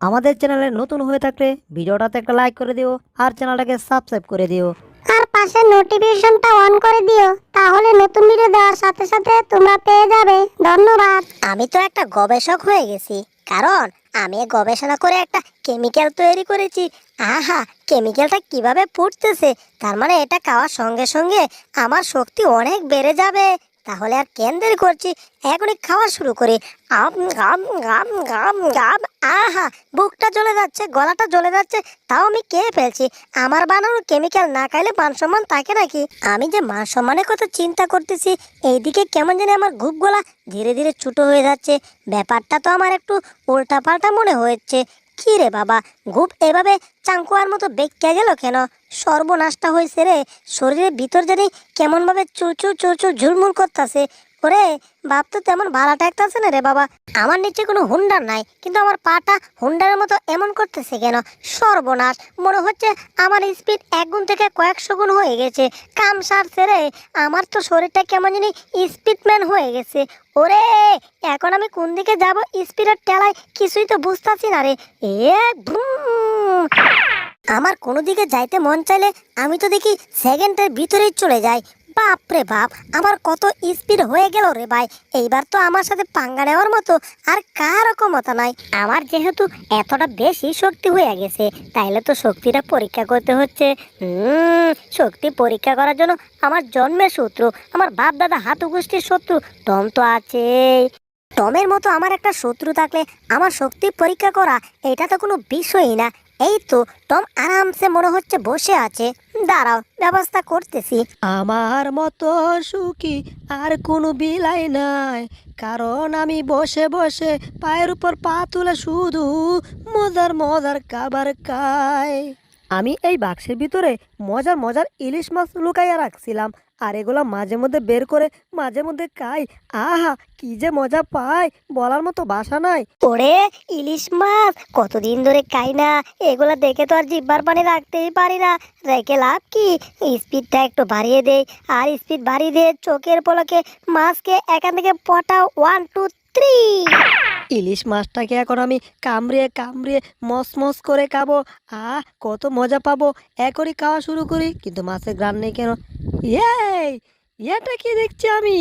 আমাদের চ্যানেলে নতুন হয়ে থাকলে ভিডিওটাতে একটা লাইক করে দিও আর চ্যানেলটাকে সাবস্ক্রাইব করে দিও। আর পাশে নোটিফিকেশনটা অন করে দিও, তাহলে নতুন ভিডিও দেওয়ার সাথে সাথে তোমরা পেয়ে যাবে। ধন্যবাদ। আমি তো একটা গবেষক হয়ে গেছি, কারণ আমি গবেষণা করে একটা কেমিক্যাল তৈরি করেছি। আহা, কেমিক্যালটা কিভাবে ফুটতেছে, তার মানে এটা খাওয়ার সঙ্গে সঙ্গে আমার শক্তি অনেক বেড়ে যাবে। তাহলে আর কেন দেরি করছি, এখনই খাওয়া শুরু করি। আম গাম গাম গাম গাম। আহা, বুকটা জ্বলে যাচ্ছে, গলাটা জ্বলে যাচ্ছে, তাও আমি খেয়ে ফেলছি। আমার বানানো কেমিক্যাল না খাইলে মান সম্মান থাকে নাকি? আমি যে মান সম্মানের কথা চিন্তা করতেছি, এইদিকে কেমন জানি আমার ঘুপ গলা ধীরে ধীরে ছোট হয়ে যাচ্ছে। ব্যাপারটা তো আমার একটু উল্টাপাল্টা মনে হচ্ছে। কি রে বাবা, ঘুপ এভাবে চাঙ্কুয়ার মতো বেঁকে গেল কেন? সর্বনাশটা হয়েছে রে। শরীরের ভিতর জানি কেমনভাবে চুরচুর চুরচুর ঝুলমুল করতেছে। ওরে, বাপ তো তেমন ভাড়া ঠেকতেছে না রে বাবা। আমার নিচে কোনো হুন্ডার নাই, কিন্তু আমার পাটা হুন্ডারের মতো এমন করতেছে কেন? সর্বনাশ, মনে হচ্ছে আমার স্পিড 1 গুণ থেকে কয়েকশো গুণ হয়ে গেছে। কাম সারছে রে, আমার তো শরীরটা কেমন জানি স্পিডম্যান হয়ে গেছে। ওরে, এখন আমি কোন দিকে যাব? স্পিডের টেলায় কিছুই তো বুঝতাছি না রে। এ ব্রুম। আমার কোনো দিকে যাইতে মন চাইলে আমি তো দেখি সেকেন্ডের ভিতরেই চলে যাই। বাপ রে বাপ, আমার কত স্পিড হয়ে গেল রে ভাই। এইবার তো আমার সাথে পাঙ্গা নেওয়ার মতো আর কারো ক্ষমতা নাই। আমার যেহেতু এতটা বেশি শক্তি হয়ে গেছে, তাইলে তো শক্তিটা পরীক্ষা করতে হচ্ছে। শক্তি পরীক্ষা করার জন্য আমার জন্মের শত্রু, আমার বাপ দাদা হাতু গোষ্ঠীর শত্রু টম তো আছেই। টমের মতো আমার একটা শত্রু থাকলে আমার শক্তি পরীক্ষা করা এটা তো কোনো বিষয়ই না। এই তো টম আরামসে মনে হচ্ছে বসে আছে। দাঁড়াও, ব্যবস্থা করতেছি। আমার মতো সুখী আর কোনো বিলাই নাই, কারণ আমি বসে বসে পায়ের উপর পা তুলে শুধু মজার মজার খাবার খাই। আমি এই বাক্সের ভিতরে মজার মজার ইলিশ মাছ লুকাইয়া রাখছিলাম, আর এগুলো মাঝে মধ্যে বের করে মাঝে মধ্যে খাই। আহা, কি যে মজা পাই, বলার মতো ভাষা নাই। ওরে, ইলিশ মাছ কতদিন ধরে খাই না, এগুলা দেখে তো আর জিহ্বার পানি রাখতেই পারি না। রেখে লাভ কি? স্পিডটা একটু বাড়িয়ে দেই, আর স্পিড বাড়িয়ে দিয়ে চোখের পলকে মাছকে এখান থেকে পটাও। 1 2 3। ইলিশ মাছটাকে এখন আমি কামড়িয়ে কামড়িয়ে মস মস করে খাবো। কত মজা পাবো। এখনই খাওয়া শুরু করি, কিন্তু মাছের ঘ্রাণ নেই কেন? এই, এটা কি দেখছি আমি?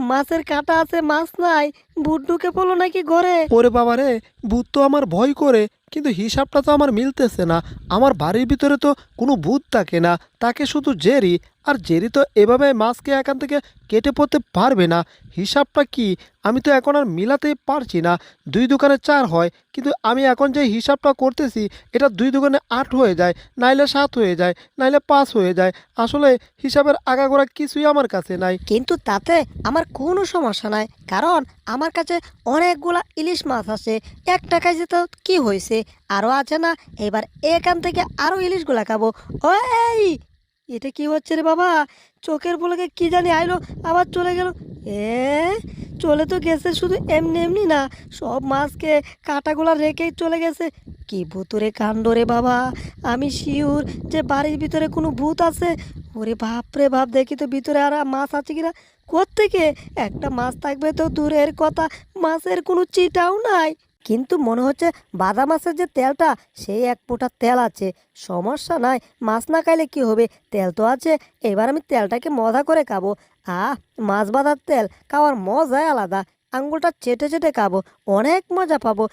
মাছের কাঁটা আছে, মাছ নাই। ভূত ঢুকে পড়লো নাকি ঘরে? ওরে বাবা রে, ভূত তো আমার ভয় করে, কিন্তু হিসাবটা তো আমার মিলতেছে না। আমার বাড়ির ভিতরে তো কোনো ভূত থাকে না, তাকে শুধু জেরি। আর জেরি তো এভাবে মাছকে এখান থেকে কেটে পড়তে পারবে না। হিসাবটা কি আমি তো এখন আর মিলাতেই পারছি না। 2 দোকানে 4 হয়, কিন্তু আমি এখন যে হিসাবটা করতেছি এটা 2 দোকানে 8 হয়ে যায়, নাইলে 7 হয়ে যায়, নাইলে 5 হয়ে যায়। আসলে হিসাবের আগাগোড়া কিছুই আমার কাছে নাই। কিন্তু তাতে আমার কোনো সমস্যা নাই, কারণ আমার কাছে অনেকগুলা ইলিশ মাছ আছে। একটা খাইছে তো কি হয়েছে, আরও আছে না? এবার এখান থেকে আরও ইলিশগুলা খাবো। ওই, এটা কি হচ্ছে রে বাবা? চোখের পলকে কি জানি আইলো, আবার চলে গেল। এ, চলে তো গেছে, শুধু এমনি এমনি না, সব মাছকে কাঁটাগুলা রেখেই চলে গেছে। কি ভূতুরে কাণ্ড রে বাবা! আমি শিওর যে বাড়ির ভিতরে কোনো ভূত আছে। ওরে বাপ রে বাপ, দেখি তো ভিতরে আর মাছ আছে কিনা। কোত্থেকে একটা মাছ থাকবে তো দূরের কথা, মাছের কোনো চিটাও নাই। কিন্তু মনে হচ্ছে বাদা মাছের যে তেলটা, সেই 1 ফোঁটা তেল আছে। সমস্যা নাই, মাছ না খাইলে কি হবে, তেল তো আছে। এবার আমি তেলটাকে মজা করে খাবো। মাছ বাদার তেল খাওয়ার মজাই আলাদা। আঙ্গুলটা চেটে চেটে খাবো, অনেক মজা পাবো।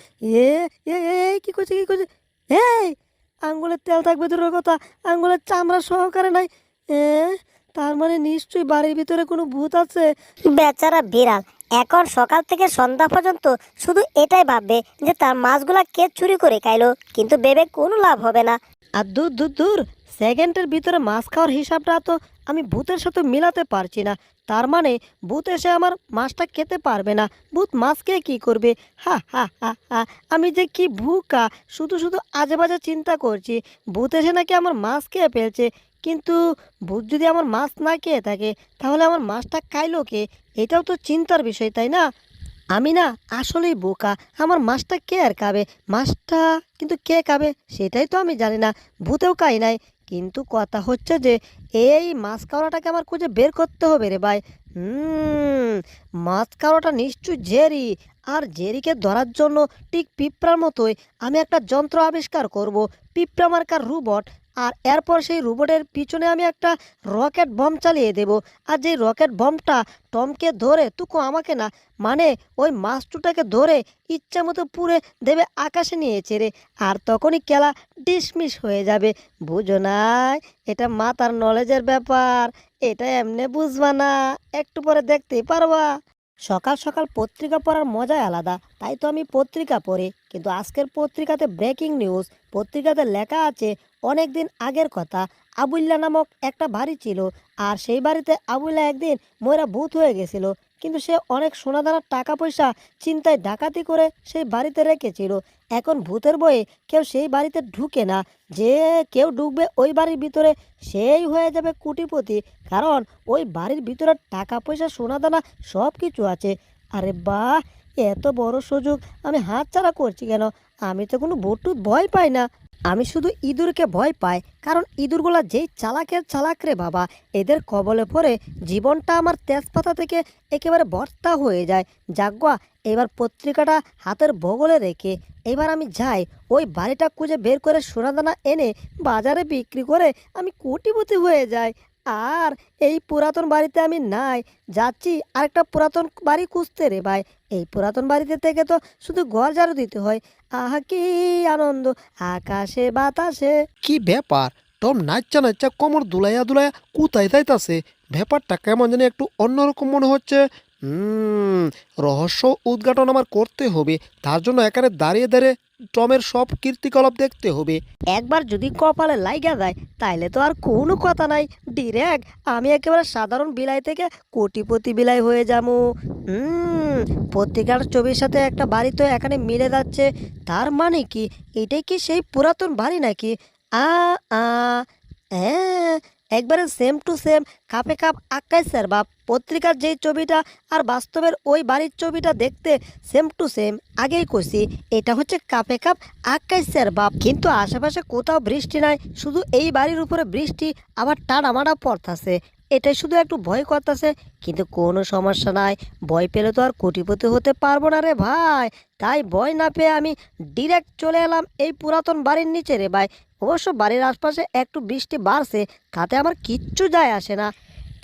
এ এ এ, কি করছে কি করছে? এই, আঙ্গুলের তেল থাকবে দূরের কথা, আঙ্গুলের চামড়া সহকারে নাই। এ, তার মানে নিশ্চয়ই বাড়ির ভিতরে কোনো ভূত আছে। বেচারা বিড়াল এখন সকাল থেকে সন্ধ্যা পর্যন্ত শুধু এটাই ভাববে যে তার মাছগুলা কে চুরি করে খাইলো, কিন্তু ভেবে কোনো লাভ হবে না। আর দূর দূর দূর, সেকেন্ডের ভিতরে মাছ খাওয়ার হিসাবটা তো আমি ভূতের সাথে মিলাতে পারছি না। তার মানে ভূত এসে আমার মাছটা খেতে পারবে না। ভূত মাছ খেয়ে কী করবে? হা হা হা হা, আমি যে কি ভুকা, শুধু শুধু আজে বাজে চিন্তা করছি। ভূত এসে নাকি আমার মাছ খেয়ে ফেলছে, কিন্তু ভূত যদি আমার মাছ না খেয়ে থাকে, তাহলে আমার মাছটা খাইলো কে? এটাও তো চিন্তার বিষয়, তাই না? আমি না আসলেই বোকা, আমার মাছটা কে আর খাবে? মাছটা কিন্তু কে খাবে সেটাই তো আমি জানি না। ভূতেও খাই নাই, কিন্তু কথা হচ্ছে যে এই মাছ কাওড়াটাকে আমার খুঁজে বের করতে হবে রে ভাই। মাছ কাওড়াটা নিশ্চয়ই জেরি, আর জেরিকে ধরার জন্য ঠিক পিঁপড়ার মতোই আমি একটা যন্ত্র আবিষ্কার করব, পিঁপড়া মার্কার রোবট। আর এরপর সেই রোবটের পিছনে আমি একটা রকেট বম চালিয়ে দেব। আর যেই রকেট বমটা টমকে ধরে তুকো আমাকে না, মানে ওই মাছটুটাকে ধরে ইচ্ছা মতো পুড়ে দেবে আকাশে নিয়ে ছেড়ে। আর তখনই খেলা ডিসমিস হয়ে যাবে। বুঝো নাই, এটা মাথার নলেজের ব্যাপার, এটা এমনি বুঝবা না, একটু পরে দেখতেই পারবা। সকাল সকাল পত্রিকা পড়ার মজাই আলাদা, তাই তো আমি পত্রিকা পড়ি। কিন্তু আজকের পত্রিকাতে ব্রেকিং নিউজ, পত্রিকাতে লেখা আছে অনেক দিন আগের কথা। আবুল্লা নামক একটা বাড়ি ছিল, আর সেই বাড়িতে আবুল্লা একদিন ময়রা ভূত হয়ে গেছিল। কিন্তু সে অনেক সোনাদানার টাকা পয়সা চিন্তায় ডাকাতি করে সেই বাড়িতে রেখেছিল। এখন ভূতের বয়ে কেউ সেই বাড়িতে ঢুকে না, যে কেউ ঢুকবে ওই বাড়ির ভিতরে সেই হয়ে যাবে কোটিপতি, কারণ ওই বাড়ির ভিতরে টাকা পয়সা সোনাদানা সব কিছু আছে। আরে বাহ, এত বড় সুযোগ আমি হাতছাড়া করছি কেন? আমি তো কোনো ভূত ভয় পাই না, আমি শুধু ইঁদুরকে ভয় পাই, কারণ ইঁদুরগুলা যেই চালাকের চালাক রে বাবা, এদের কবলে পড়ে জীবনটা আমার তেজপাতা থেকে একেবারে ভর্তা হয়ে যায়। যাগ্গা, এবার পত্রিকাটা হাতের বগলে রেখে এবার আমি যাই, ওই বাড়িটা খুঁজে বের করে সোনাদানা এনে বাজারে বিক্রি করে আমি কোটিপতি হয়ে যাই। আর এই পুরাতন বাড়িতে আমি নাই, যাচ্ছি আরেকটা পুরাতন বাড়ি খুঁজতে রে ভাই। এই পুরাতন বাড়িতে থেকে তো শুধু ঘর ঝাড়ু দিতে হয়। আহা কি আনন্দ আকাশে বাতাসে। কি ব্যাপার, টম নাচ্চা নাচ্চা কোমর দুলাইয়া দুলাইয়া কোথায় যাইতাছে? ব্যাপারটা কেমন জানি একটু অন্যরকম মনে হচ্ছে। রহস্য উদ্ঘাটন আমার করতে হবে, তার জন্য এখানে দাঁড়িয়ে দাঁড়িয়ে টমের সব কীর্তিকলাপ দেখতে হবে। একবার যদি কপালে লাইগা যায় তাইলে তো আর কোনো কথা নাই, ডিরেক্ট আমি একেবারে সাধারণ বিলাই থেকে কোটিপতি বিলাই হয়ে যাবো। পত্রিকার ছবির সাথে একটা বাড়ি তো এখানে মিলে যাচ্ছে, তার মানে কি এটাই কি সেই পুরাতন বাড়ি নাকি? আ আ হ্যাঁ, একবারে সেম টু সেম, কাপে কাপ আকাই স্যার বাপ। পত্রিকার যেই ছবিটা আর বাস্তবের ওই বাড়ির ছবিটা দেখতে সেম টু সেম। আগেই কইছি এটা হচ্ছে কাপে কাপ আকাই স্যার বাপ। কিন্তু আশেপাশে কোথাও বৃষ্টি নাই, শুধু এই বাড়ির উপরে বৃষ্টি আবার টানামাটা পড়তাছে। এটাই শুধু একটু ভয় করতেছে, কিন্তু কোনো সমস্যা নাই, ভয় পেলে তো আর কোটিপতি হতে পারবো না রে ভাই। তাই ভয় না পেয়ে আমি ডিরেক্ট চলে এলাম এই পুরাতন বাড়ির নিচে রে ভাই। অবশ্য বাড়ির আশপাশে একটু বৃষ্টি বাড়ছে, তাতে আমার কিচ্ছু যায় আসে না।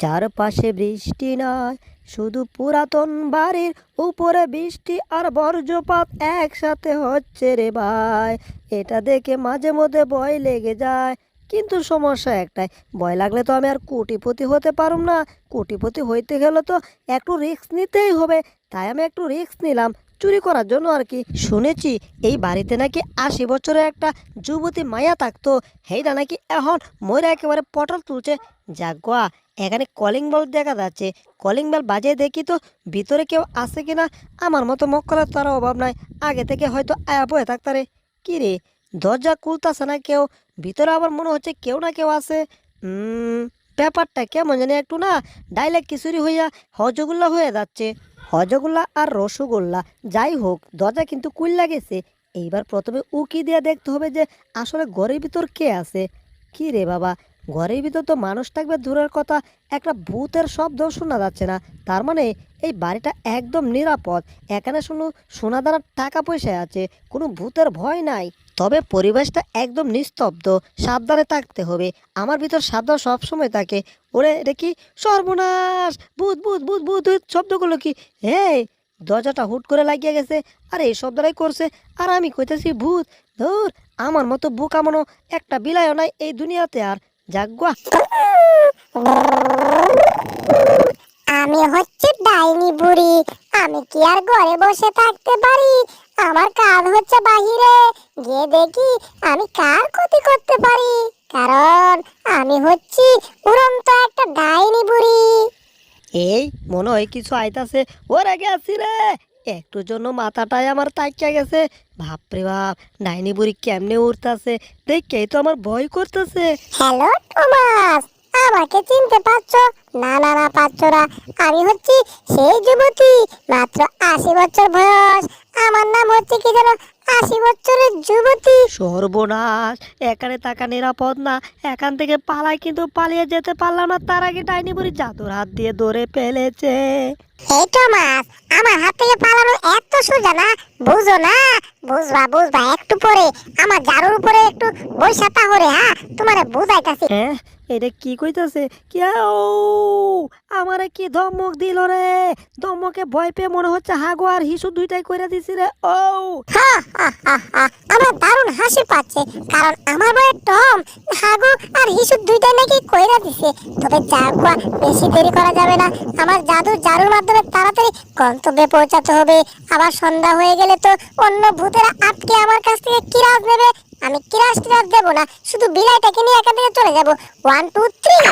চারপাশে বৃষ্টি নয়, শুধু পুরাতন বাড়ির উপরে বৃষ্টি আর বর্জ্যপাত একসাথে হচ্ছে রে ভাই। এটা দেখে মাঝে মধ্যে ভয় লেগে যায়, কিন্তু সমস্যা একটাই, ভয় লাগলে তো আমি আর কোটিপতি হতে পারুম না। কোটিপতি হইতে গেলে তো একটু রিস্ক নিতেই হবে, তাই আমি একটু রিস্ক নিলাম চুরি করার জন্য আর কি। শুনেছি এই বাড়িতে নাকি 80 বছরের একটা যুবতী মায়া থাকতো, হেইটা নাকি এখন ময়রা একেবারে পটল তুলছে। যাগুয়া, এখানে কলিং বেল দেখা যাচ্ছে, কলিং বেল বাজিয়ে দেখি তো ভিতরে কেউ আছে কিনা। আমার মতো মক্কলের তার অভাব নাই, আগে থেকে হয়তো আয়া বয়ে থাকতারে। কি রে, দরজা খুলতাছে না কেউ, ভিতরে আবার মনে হচ্ছে কেউ না কেউ আছে। ব্যাপারটা কেমন জানি একটু না ডাইলেক খিচুড়ি হইয়া হজগুল্লা হয়ে যাচ্ছে। হজগুল্লা আর রসগোল্লা যাই হোক, দরজা কিন্তু কুইল্লা গেছে। এইবার প্রথমে উকি দিয়ে দেখতে হবে যে আসলে ঘরের ভিতর কে আছে। কি রে বাবা, ঘরের ভিতর তো মানুষ থাকবে দূরের কথা, একটা ভূতের শব্দ শোনা যাচ্ছে না। তার মানে এই বাড়িটা একদম নিরাপদ, এখানে শুধু সোনাদানার টাকা পয়সা আছে, কোনো ভূতের ভয় নাই। তবে পরিবেশটা একদম নিস্তব্ধ, সাবধানে থাকতে হবে। আমার ভিতর সাবধান সবসময় থাকে। ওরে দেখি, সর্বনাশ, ভূত ভূত ভূত ভূত ভূত শব্দগুলো কি? হে, দরজাটা হুট করে লাগিয়ে গেছে, আর এই শব্দটাই করছে, আর আমি কইতেছি ভূত। ধুর, আমার মতো বোকা মনো একটা বিলাইও নাই এই দুনিয়াতে আর। যাগুয়া, আমি হচ্ছে ডাইনি বুড়ি, আমি কি আর ঘরে বসে থাকতে পারি? আমার কাজ হচ্ছে বাহিরে গিয়ে দেখি আমি কার ক্ষতি করতে পারি, কারণ আমি হচ্ছি উড়ন্ত একটা ডাইনি বুড়ি। এই মনে হয় কিছু আইতাছে। ওরে গেছি রে, একটুর জন্য মাথাটাই আমার তাকিয়া গেছে। বাপরে বাপ, ডাইনি বুড়ি কেমনে উড়তাছে, দেখেই তো আমার ভয় করতেছে। হ্যালো টমাস, আমাকে চিনতে পারছো? না না না, পারছো না। আমি হচ্ছি সেই যুবতী, মাত্র 80 বছর বয়স। আমার নাম হচ্ছে কি যেন, 80 বছরের যুবতী। সর্বনাশ, এখানে থাকা নিরাপদ না। এখান থেকে পালাই, কিন্তু পালিয়ে যেতে পারলাম না, তার আগে ডাইনি বুড়ি জাদুর হাত দিয়ে ধরে ফেলেছে। এই টমাস, আমার হাত থেকে পালানো এত সোজা না, বুঝো না? বুঝবা বুঝবা একটু পরে। আমার জারুর উপরে একটু বৈশা তাহলে, হ্যাঁ তোমারে বুঝাইতাছি। হ্যাঁ, এটা কি কইতাছে? কি ও, আমারে কি ধমক দিল রে? ধমকে ভয় পেয়ে মনে হচ্ছে হাগু আর হিসু দুইটাই কইরা দিছি রে। ও হা, হা, হা, হা। আমার দারুণ হাসি পাচ্ছে, কারণ আমার বয়ে টম, হাগু আর হিসু দুইটাই নাকি কইরা দিছে। তবে যাগুয়া, বেশি দেরি করা যাবে না। আমার জাদুর মাধ্যমে তাড়াতাড়ি গন্তব্যে পৌঁছাতে হবে। আবার সন্ধ্যা হয়ে গেলে তো অন্য ভূতেরা আটকে আমার কাছ থেকে কিরাজ নেবে। আমি কিরাজ টিরাজ দেবো না, শুধু বিলাইটাকে নিয়ে এখান থেকে চলে যাবো। 1 2 3।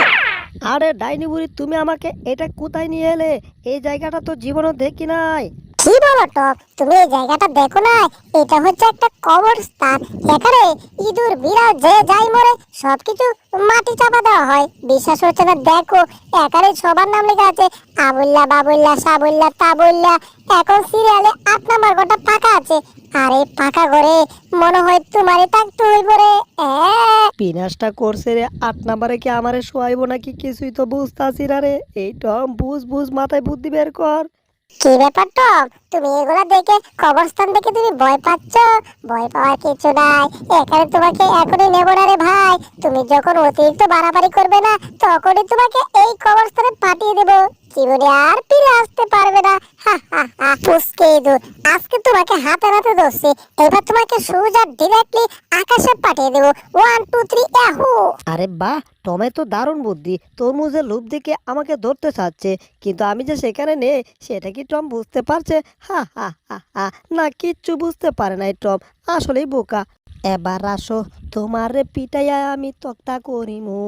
আরে ডাইনি বুড়ি, তুমি আমাকে এটা কোথায় নিয়ে এলে? এই জায়গাটা তো জীবনও দেখি নাই। কি বলো টপ, তুমি এই জায়গাটা দেখো না? এটা হচ্ছে একটা কবরস্থান। এখানে ইঁদুর বিড়াল যে যাই মরে সবকিছু মাটি চাপা দেওয়া হয়। বিশ্বাস হচ্ছে না? দেখো, এখানে সবার নাম লেখা আছে, আবুল্লা, বাবুল্লা, সাবুল্লা, তাবুল্লা। এখন সিরিয়ালে 8 নাম্বার ঘরটা ফাঁকা আছে। আর এই ফাঁকা ঘরে মনে হয় তোমারই থাকতে হইব রে। বিনাশটা করছে রে। 8 নাম্বারে কি আমারে শোয়াইবো নাকি? কিছুই তো বুঝতাছি না রে। এই টম, বুঝ বুঝ, মাথায় বুদ্ধি বের কর। কি ব্যাপার টম, তুমি এগুলা দেখে, কবরস্থান দেখে তুমি ভয় পাচ্ছ? ভয় পাওয়ার কিছু নাই। এখানে তোমাকে এখনই নেবো না রে ভাই। তুমি যখন অতিরিক্ত বাড়াবাড়ি করবে না, তখনই তোমাকে এই কবরস্থানে পাঠিয়ে দেবো। জীবনে আর ফিরে আসতে পারবে না। হা হা হা। পুষ্কে ইঁদুর, আজকে তোমাকে হাতে হাতে ধরছি। এবার তোমাকে সোজা ডিরেক্টলি আকাশে পাঠিয়ে দেবো। 1 2 3 ইয়াহু। আরে বাহ, টমের তো দারুণ বুদ্ধি। তরমুজের লোভ দেখে আমাকে ধরতে চাচ্ছে, কিন্তু আমি যে সেখানে নেই সেটা কি টম বুঝতে পারছে? হা হা হা হা। না, কিচ্ছু বুঝতে পারে না এই টম, আসলেই বোকা। এবার আসো, তোমার পিটাইয়া আমি তক্তা করিমু।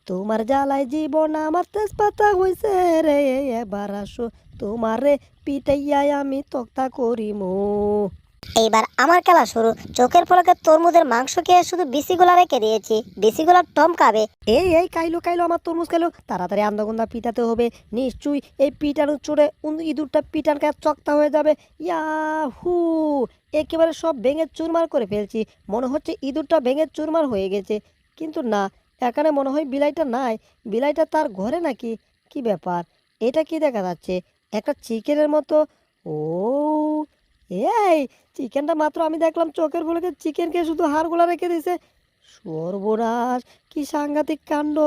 তোমার জ্বালায় জীবন আমার তেজপাতা হইছে রে। এবার আসো, তোমার পিটাইয়া আমি তক্তা করিমু। এইবার আমার খেলা শুরু। চোখের পলকে তরমুজের মাংস খেয়ে শুধু বিসিগুলা রেখে দিয়েছি। বিসিগুলা টম খাবে। এই এই কাইলো কাইলো, আমার তরমুজ কাইলো, তাড়াতাড়ি আন্দাগুন্দা পিটাতে হবে। নিশ্চয়ই এই পিটানো চড়ে ইঁদুরটা পিটান গায়ে চক্তা হয়ে যাবে। ইয়াহু, একেবারে সব ভেঙে চুরমার করে ফেলছি। মনে হচ্ছে ইঁদুরটা ভেঙে চুরমার হয়ে গেছে, কিন্তু না, এখানে মনে হয় বিলাইটা নাই। বিলাইটা তার ঘরে নাকি? কি ব্যাপার? এটা কি দেখা যাচ্ছে? একটা চিকেনের মতো। ও এই, চিকেনটা মাত্র আমি দেখলাম চোখের পলকে চিকেনকে শুধু হাড়গুলা রেখে দিয়েছে। সর্বনাশ, কি সাংঘাতিক কাণ্ড!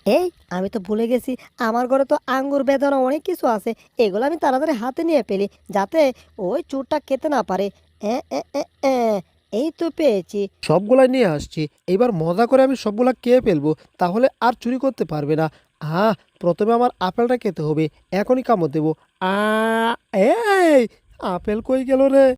এই, আমি তো ভুলে গেছি, আমার ঘরে তো আঙ্গুর বেদানা অনেক কিছু আছে। এগুলো আমি তাড়াতাড়ি হাতে নিয়ে ফেলি, যাতে ওই চোরটা খেতে না পারে। এ, এ, এ, এ, এই তো পেয়েছি। সবগুলাই নিয়ে আসছি। এবার মজা করে আমি সবগুলা খেয়ে ফেলবো, তাহলে আর চুরি করতে পারবে না। প্রথমে আমার আপেলটা খেতে হবে। এখনই কামড় দেবো। এই, আপেল কই গেল রে?